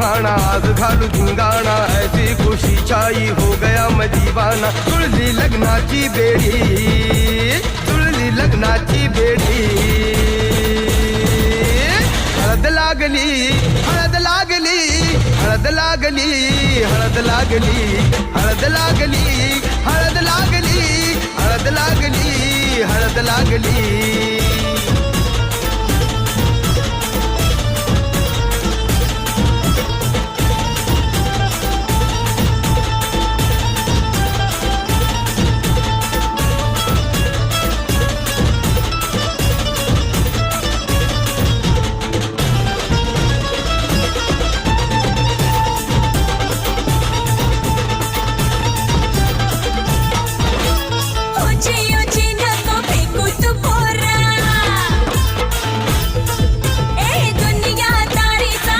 सुहाना आज घालू धिंगाणा ऐसी खुशी छाई हो गया मैं दीवाना जुळली लग्नाची बेडी जुळली लग्नाची बेडी हळद लागली हळद लागली हळद लागली हळद लागली हळद लागली हळद लागली हळद लागली हळद लागली